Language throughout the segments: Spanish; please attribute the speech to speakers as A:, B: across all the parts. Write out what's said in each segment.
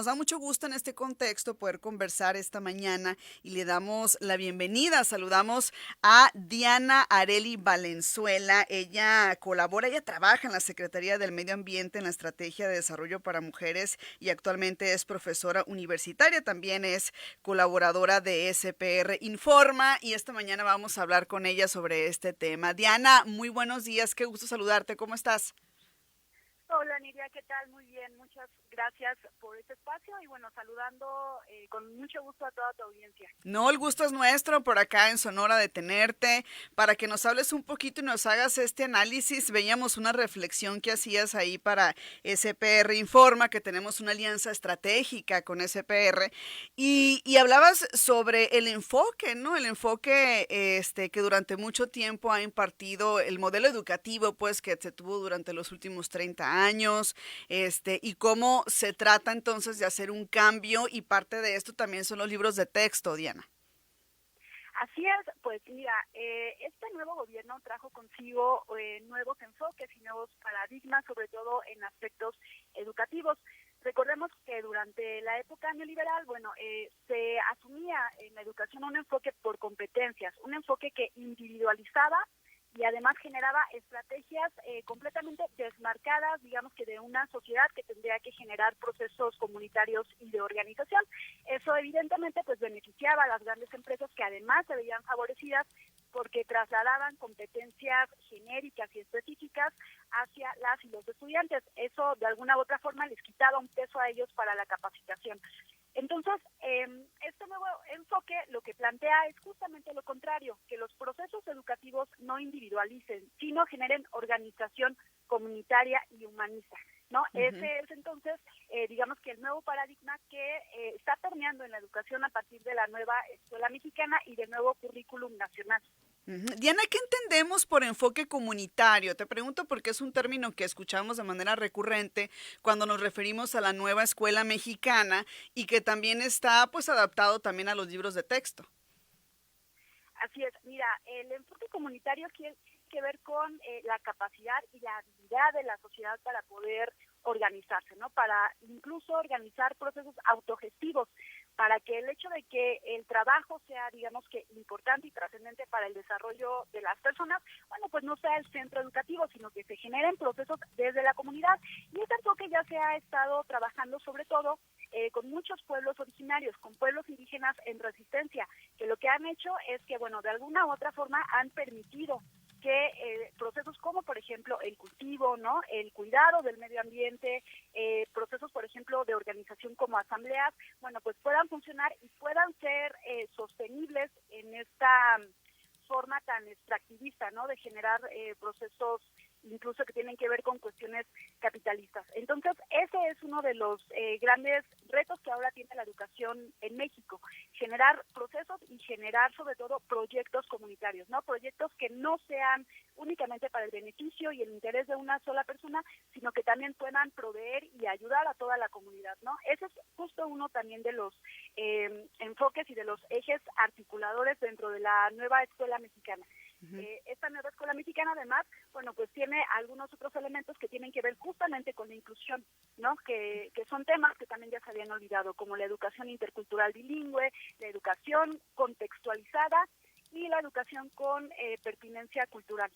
A: nos da mucho gusto en este contexto poder conversar esta mañana y le damos la bienvenida. Saludamos a Diana Areli Valenzuela. Ella trabaja en la Secretaría del Medio Ambiente en la Estrategia de Desarrollo para Mujeres y actualmente es profesora universitaria. También es colaboradora de SPR Informa y esta mañana vamos a hablar con ella sobre este tema. Diana, muy buenos días, qué gusto saludarte. ¿Cómo estás?
B: Hola Nidia, ¿qué tal? Muy bien, muchas gracias por este espacio y bueno, saludando con mucho gusto a toda tu audiencia.
A: No, el gusto es nuestro por acá en Sonora de tenerte, para que nos hables un poquito y nos hagas este análisis. Veíamos una reflexión que hacías ahí para SPR Informa, que tenemos una alianza estratégica con SPR, y hablabas sobre el enfoque, ¿no? El enfoque que durante mucho tiempo ha impartido el modelo educativo, pues, que se tuvo durante los últimos 30 años, y cómo se trata entonces de hacer un cambio, y parte de esto también son los libros de texto, Diana.
B: Así es, pues mira, este nuevo gobierno trajo consigo nuevos enfoques y nuevos paradigmas, sobre todo en aspectos educativos. Recordemos que durante la época neoliberal, bueno, se asumía en la educación un enfoque por competencias, un enfoque que individualizaba y además generaba estrategias completamente desmarcadas, digamos que de una sociedad que tendría que generar procesos comunitarios y de organización. Eso evidentemente pues beneficiaba a las grandes empresas que además se veían favorecidas porque trasladaban competencias genéricas y específicas hacia las y los estudiantes. Eso de alguna u otra forma les quitaba un peso a ellos para la capacitación. Entonces, este nuevo enfoque lo que plantea es justamente lo contrario, que los procesos educativos no individualicen, sino generen organización comunitaria y humanista, ¿no?
A: Uh -huh.
B: Ese es entonces, digamos que el nuevo paradigma que está permeando en la educación a partir de la nueva escuela mexicana y del nuevo currículum nacional.
A: Diana, ¿qué entendemos por enfoque comunitario? Te pregunto porque es un término que escuchamos de manera recurrente cuando nos referimos a la nueva escuela mexicana y que también está pues adaptado también a los libros de texto.
B: Así es, mira, el enfoque comunitario tiene que ver con la capacidad y la habilidad de la sociedad para poder organizarse, ¿no? Para incluso organizar procesos autogestivos, para que el hecho de que el trabajo sea, digamos que importante y trascendente para el desarrollo de las personas, bueno, pues no sea el centro educativo, sino que se generen procesos desde la comunidad. Y este enfoque ya se ha estado trabajando sobre todo con muchos pueblos originarios, con pueblos indígenas en resistencia, que lo que han hecho es que, bueno, de alguna u otra forma han permitido que procesos como, por ejemplo, el cultivo, ¿no? El cuidado del medio ambiente, procesos, por ejemplo, de organización como asambleas, bueno, pues puedan funcionar y puedan ser sostenibles en esta forma tan extractivista, ¿no? De generar procesos incluso que tienen que ver con cuestiones capitalistas. Entonces, ese es uno de los grandes retos que ahora tiene la educación en México, generar procesos y generar sobre todo proyectos comunitarios, ¿no? Proyectos que no sean únicamente para el beneficio y el interés de una sola persona, sino que también puedan proveer y ayudar a toda la comunidad, ¿no? Ese es justo uno también de los enfoques y de los ejes articuladores dentro de la nueva escuela mexicana. Esta nueva escuela mexicana además, bueno, pues tiene algunos otros elementos que tienen que ver justamente con la inclusión, ¿no? Que son temas que también ya se habían olvidado, como la educación intercultural bilingüe, la educación contextualizada y la educación con pertinencia cultural.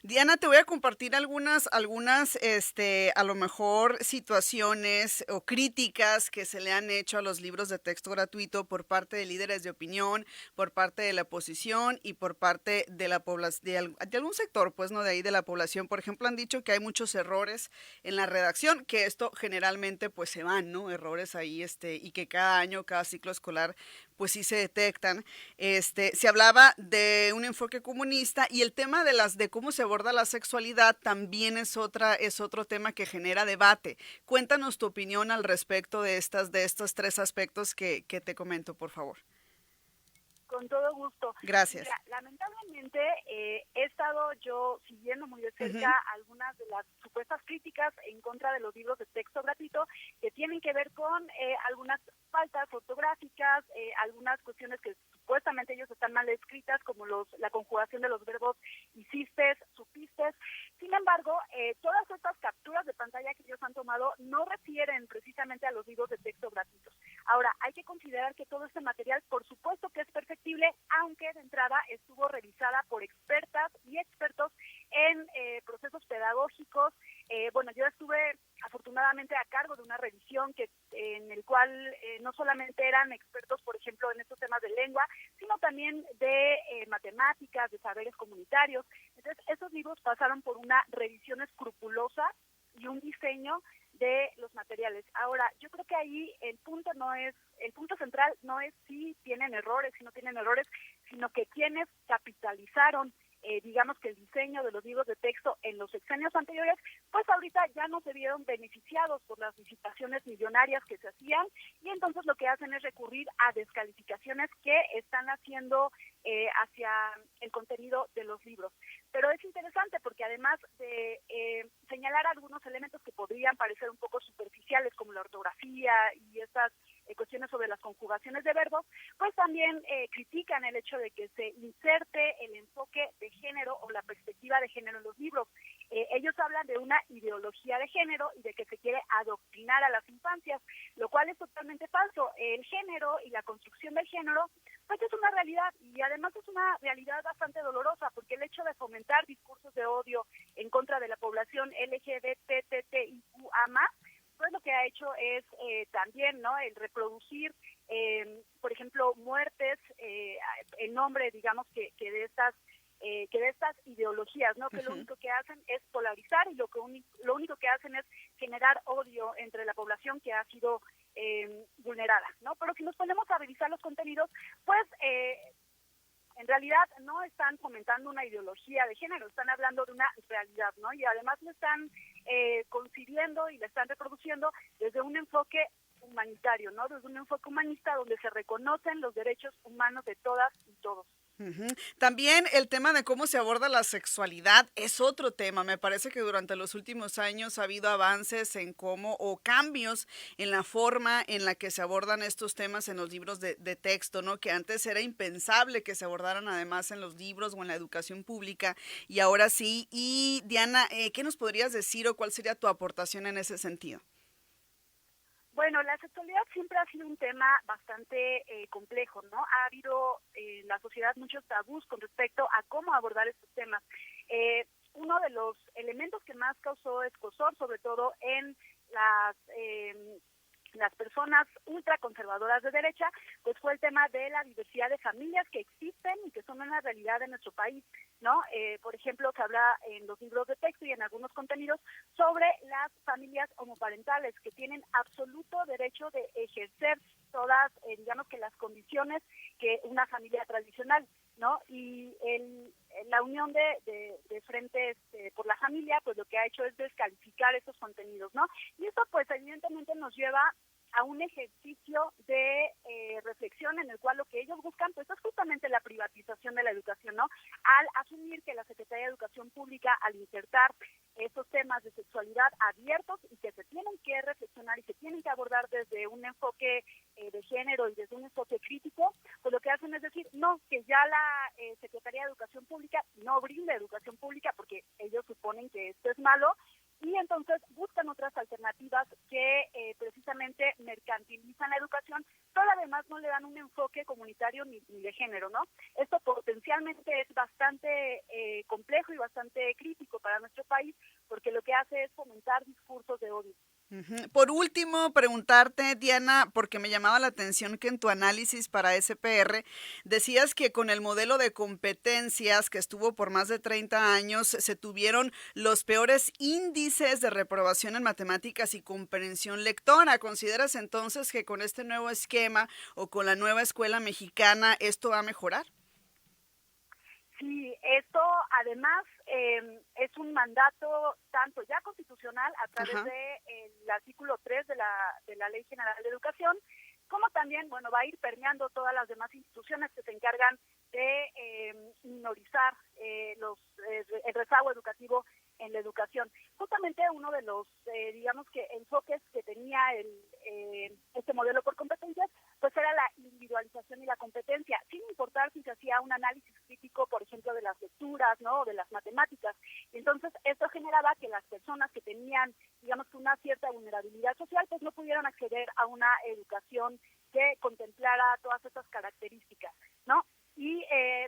A: Diana, te voy a compartir algunas, a lo mejor situaciones o críticas que se le han hecho a los libros de texto gratuito por parte de líderes de opinión, por parte de la oposición y por parte de la población, de algún sector, pues, no de ahí de la población. Por ejemplo, han dicho que hay muchos errores en la redacción, que esto generalmente, pues, se van, ¿no? Errores ahí, y que cada año, cada ciclo escolar, pues, sí se detectan. Se hablaba de un enfoque comunista y el tema de cómo se aborda la sexualidad también es otro tema que genera debate. Cuéntanos tu opinión al respecto de estos tres aspectos que te comento, por favor.
B: Con todo gusto.
A: Gracias.
B: Mira, lamentablemente he estado yo siguiendo muy de cerca algunas de las supuestas críticas en contra de los libros de texto gratuito que tienen que ver con algunas faltas ortográficas, algunas cuestiones que supuestamente ellos están mal escritas, como la conjugación de los verbos hiciste, supiste. Sin embargo, todas estas capturas de pantalla que ellos han tomado no refieren precisamente a los libros de texto gratuitos. Ahora, hay que considerar que todo este material, por supuesto que es perfectible, aunque de entrada estuvo revisada por expertas y expertos en procesos pedagógicos. Bueno, yo estuve afortunadamente a cargo de una revisión en el cual no solamente eran expertos, por ejemplo, en estos temas de lengua, sino también de matemáticas, de saberes comunitarios. Entonces, esos libros pasaron por una revisión escrupulosa y un diseño de los materiales. Ahora, yo creo que ahí el punto central no es si tienen errores, si no tienen errores, sino que quienes capitalizaron digamos que el diseño de los libros de texto en los sexenios anteriores, pues ahorita ya no se vieron beneficiados por las licitaciones millonarias que se hacían, y entonces lo que hacen es recurrir a descalificaciones que están haciendo hacia el contenido de los libros. Pero es interesante porque además de señalar algunos elementos que podrían parecer un poco superficiales, como la ortografía y estas cuestiones sobre las conjugaciones de verbos, pues también critican el hecho de que se inserte el enfoque de género o la perspectiva de género en los libros. Ellos hablan de una ideología de género y de que se quiere adoctrinar a las infancias, lo cual es totalmente falso. El género y la construcción del género, pues es una realidad, y además es una realidad bastante dolorosa, porque el hecho de fomentar discursos de odio en contra de la población LGBTTIQA+, pues lo que ha hecho es también, ¿no?, el reproducir, por ejemplo, muertes en nombre, digamos, que de estas ideologías, ¿no? Que lo único que hacen es polarizar, y lo único que hacen es generar odio entre la población que ha sido vulnerada, ¿no? Pero si nos ponemos a revisar los contenidos, pues en realidad no están fomentando una ideología de género, están hablando de una realidad, ¿no? Y además lo están concibiendo y la están reproduciendo desde un enfoque humanitario, ¿no? Desde un enfoque humanista donde se reconocen los derechos humanos de todas y todos.
A: Ujú. También el tema de cómo se aborda la sexualidad es otro tema. Me parece que durante los últimos años ha habido avances en cómo o cambios en la forma en la que se abordan estos temas en los libros de texto, ¿no? Que antes era impensable que se abordaran además en los libros o en la educación pública, y ahora sí. Y Diana, ¿qué nos podrías decir o cuál sería tu aportación en ese sentido?
B: Bueno, la sexualidad siempre ha sido un tema bastante complejo, ¿no? Ha habido en la sociedad muchos tabús con respecto a cómo abordar estos temas. Uno de los elementos que más causó escozor, sobre todo en las personas ultraconservadoras de derecha, pues fue el tema de la diversidad de familias que existen y que son una realidad en nuestro país, ¿no? Por ejemplo, se habla en los libros de texto y en algunos contenidos sobre las familias homoparentales, que tienen absoluto derecho de ejercer todas, digamos que las condiciones que una familia tradicional, ¿no? Y la unión de Frentes por la Familia, pues lo que ha hecho es descalificar esos contenidos, ¿no? Y esto pues evidentemente nos lleva a un ejercicio de reflexión en el cual lo que ellos buscan pues es justamente la privatización de la educación, ¿no? Al asumir que la Secretaría de Educación Pública, al insertar estos temas de sexualidad abiertos y que se tienen que reflexionar y se tienen que abordar desde un enfoque de género y desde un enfoque crítico, pues lo que hacen es decir, no, que ya la Secretaría de Educación Pública no brinda educación pública porque ellos suponen que esto es malo, y entonces buscan otras alternativas que precisamente mercantilizan la educación, pero además no le dan un enfoque comunitario ni de género, ¿no? Esto potencialmente es bastante complejo y bastante crítico para nuestro país, porque lo que hace es fomentar discursos de odio.
A: Ujú. Por último, preguntarte, Diana, porque me llamaba la atención que en tu análisis para SPR decías que con el modelo de competencias que estuvo por más de 30 años se tuvieron los peores índices de reprobación en matemáticas y comprensión lectora. ¿Consideras entonces que con este nuevo esquema o con la nueva escuela mexicana esto va a mejorar?
B: Sí, esto además es un mandato tanto ya constitucional a través
A: Ajá.
B: del artículo 3 de la Ley General de Educación, como también, bueno, va a ir permeando todas las demás instituciones que se encargan de minorizar el rezago educativo en la educación. Justamente uno de los, digamos que enfoques que tenía este modelo por competencias, pues era la individualización y la competencia, sin importar un análisis crítico, por ejemplo, de las lecturas, ¿no? O de las matemáticas. Y entonces esto generaba que las personas que tenían, digamos, una cierta vulnerabilidad social, pues no pudieran acceder a una educación que contemplara todas estas características, ¿no? Y,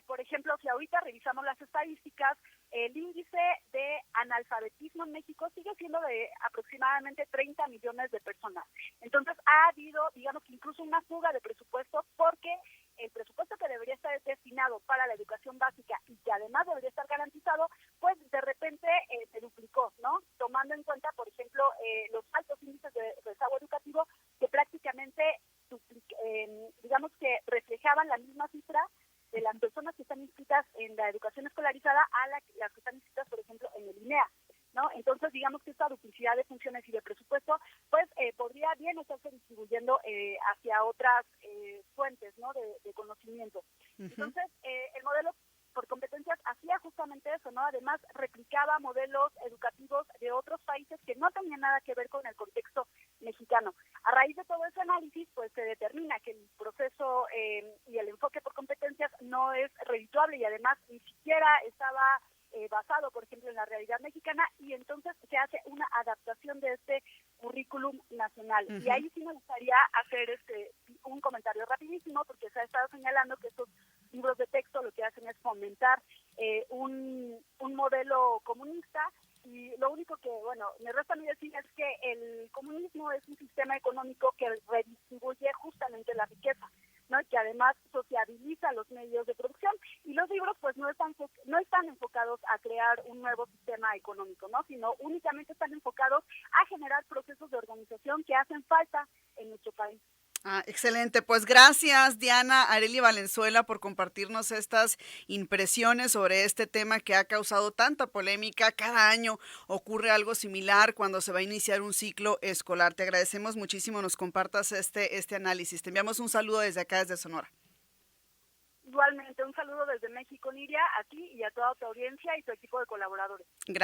B: por ejemplo, si ahorita revisamos las estadísticas, el índice de analfabetismo en México sigue siendo de aproximadamente 30 millones de personas. Entonces, ha habido, digamos que incluso una fuga de presupuesto, porque el presupuesto que debería estar destinado para la educación básica y que además debería estar garantizado, pues de repente se duplicó, ¿no? Tomando en cuenta, por ejemplo, los altos índices de rezago educativo que prácticamente, digamos que reflejaban la misma cifra de las personas que están inscritas en la educación escolarizada a las que están inscritas, por ejemplo, en el INEA, ¿no? Entonces, digamos que esta duplicidad de funciones y de presupuesto, pues podría bien estarse distribuyendo hacia otras fuentes, ¿no? De conocimiento. Uh-huh. Entonces, el modelo por competencias hacía justamente eso, ¿no? Además, replicaba modelos educativos de otros países que no tenían nada que ver con el contexto mexicano. A raíz de todo ese análisis, pues se determina que el proceso y el enfoque por competencias no es redituable y además ni siquiera estaba basado, por ejemplo, en la realidad mexicana, y entonces se hace una adaptación de este currículum nacional. Uh-huh. Y ahí sí me gustaría hacer un comentario rapidísimo, porque se ha estado señalando que estos libros de texto lo que hacen es fomentar un modelo comunista, y lo único que, bueno, me resta a mí decir es que el comunismo es un sistema económico que redistribuye justamente la riqueza, ¿no? Que además sociabiliza los medios de producción, y los libros pues no están enfocados a crear un nuevo sistema económico, ¿no? Sino únicamente están enfocados a generar procesos de organización que hacen falta en nuestro país.
A: Excelente, pues gracias Diana Areli Valenzuela por compartirnos estas impresiones sobre este tema que ha causado tanta polémica. Cada año ocurre algo similar cuando se va a iniciar un ciclo escolar. Te agradecemos muchísimo nos compartas este análisis. Te enviamos un saludo desde acá, desde Sonora.
B: Igualmente, un saludo desde México, Niria, a ti y a toda tu audiencia y tu equipo de colaboradores.